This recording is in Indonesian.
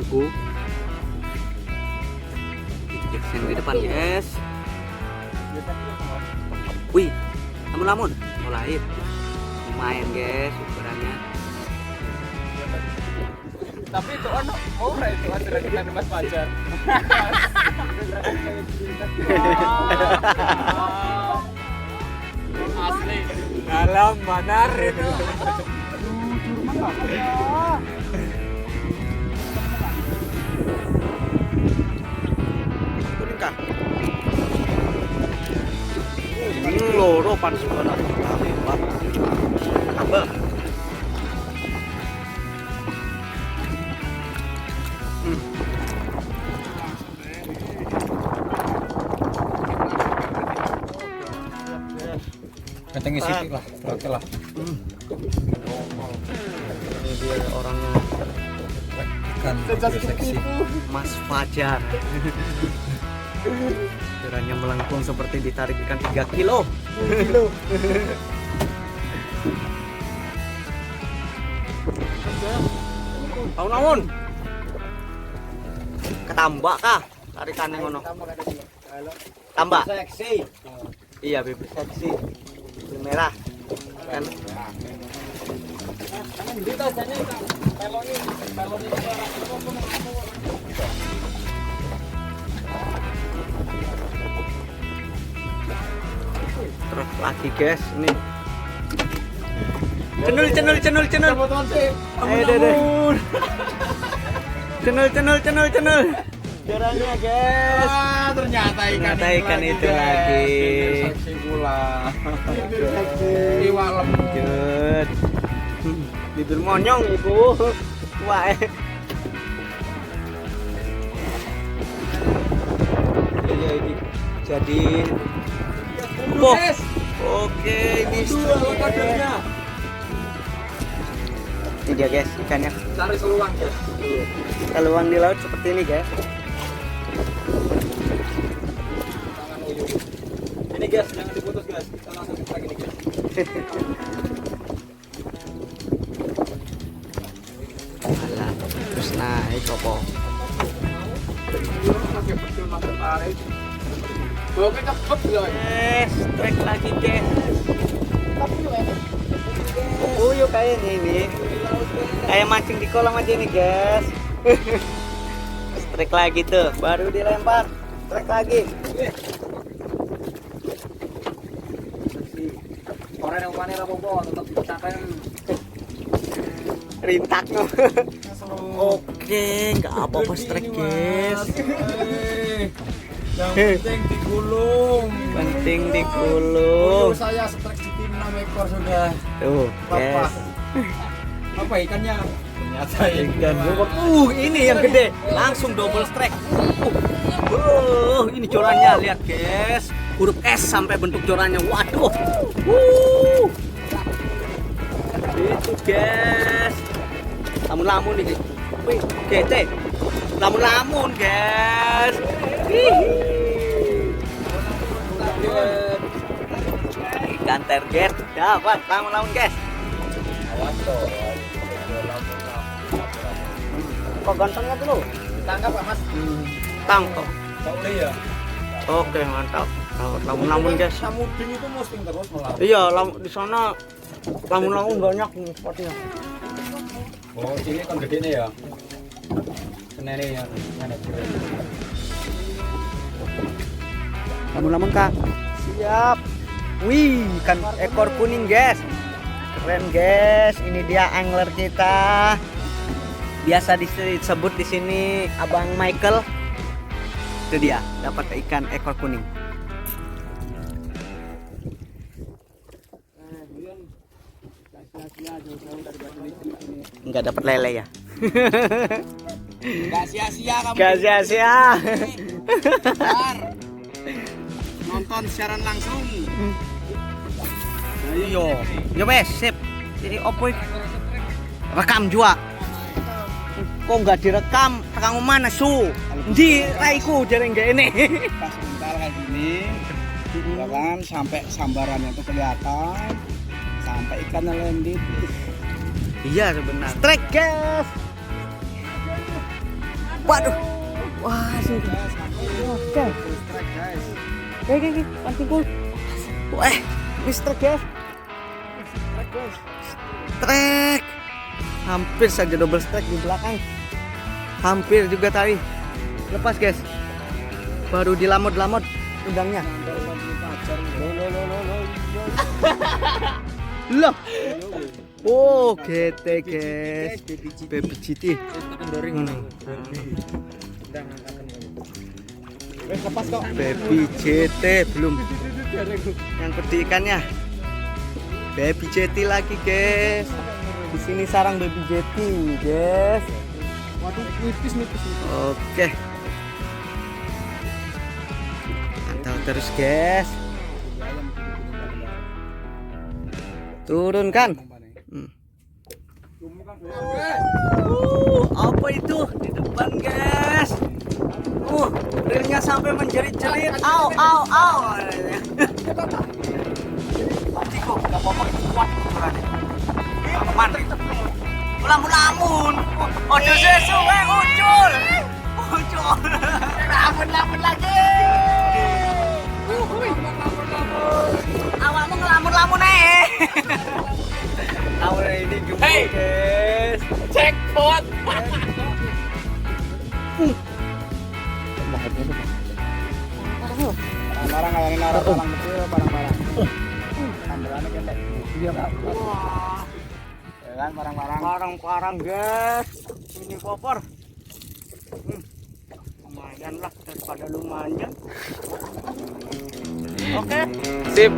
ekorku. Yang di depan guys. Wih, lamun lahir. Lumayan guys ukurannya. Tapi itu ono ora itu ada kita di Mas Fajar. Asli dalam manar itu. Kuning kah? Loro panas banget. Hebat. Tambah. Kenceng isi lah, oke lah. Ini dia orangnya, Kan seksi. Mas Fajar. Kiranya melengkung seperti ditarik ikan 3 kilo. Naon? Ketambak kah? Tarikannya ngono. Tambak. Seksi. Iya, bibit seksi. Bibit merah. Kan truk lagi guys ini. Cenul. Ayo deh. Cenul. Jarangnya guys. Ternyata ikan itu lagi. Seksi pula. Seksi. Iwak Lanjut. Tidur monyong ibu. Wah. Iya ini. Jadi oke, ini kadernya. Ini dia guys ikannya. Cari seluang guys. Seluang di laut seperti ini guys. Ini guys, jangan diputus guys. Kita langsung lagi nih guys. Alah, terus naik opo. Pakai betul masuk tarik. Oke cepet loh. Trek lagi guys. Yuk kayaknya ini. Kayak mancing di kolam aja nih guys. Trek lagi tuh, baru dilempar. Trek lagi. Orang yang panen apa tetap capai. Rintaknya. Oke, nggak apa-apa strike guys. Yang penting digulung. Penting digulung. Saya strike di tim 6 ekor sudah. Tuh, Apa? guys. Apa ikannya? Ternyata Ikan bubur. Ini yang gede. Langsung double strike. Ini jorannya lihat guys. Huruf S sampai bentuk jorannya. Waduh. Itu guys. Lamun-lamun nih. Wih, gede. Lamun-lamun guys. Ikan target dapat lamun-lamun guys. Kok gantengnya dulu? Tangkap Pak Mas. Tangkap. Boleh ya. Oke mantap. Lamun-lamun guys. Samudin itu mesti terus melawan. Iya, di sana lamun-lamun banyak nih spotnya. Oh, ini kan gede nih ya. Senene ya. Lamun-lamun kak. Siap. Wih, ikan ekor kuning guys. Keren guys. Ini dia angler kita. Biasa disebut di sini Abang Michael. Itu dia, dapat ikan ekor kuning. Enggak dapat lele ya. Enggak sia-sia kamu. Enggak sia-sia. Nonton siaran langsung. Iya. Yo wes, sip. Jadi opo iki? Rekam juga. Kok nggak direkam? Rekam mana su? Di raiku jadi nggak ini. Pas bentar kayak gini, ya kan, sampai sambarannya itu kelihatan, sampai ikannya landing. Iya sebenarnya. Strike guys. Waduh. Wah, sih. Oke. Oke, pancing full. Wah, Mister guys. Strike. Hampir saja double strike di belakang. Hampir juga tadi. Lepas guys. Baru dilamot-lamot udangnya. Loh. Oh, GT guys. Baby GT. Lepas kok. Baby GT belum nyangkut di ikannya. Baby GT lagi guys. Di sini sarang baby GT guys. Waduh, nipis. Oke. Mantap terus guys. Turunkan. Apa itu di depan guys? Rilnya sampai menjerit-jerit. Au. Tiko, gak apa-apa kuat ukurannya. Aman. Lamun. Ojo sesu, ucul. Lamun lagi. Awakmu ngelamun-lamun Awal ini gimana guys? Jackpot. Barang kayak ini orang kecil, barang-barang. Sambelannya ketek. Iya, Pak. Wah, Ya kan barang-barang. parang guys. Ini popor. Lumayan lah daripada lumayan. Oke. Sip.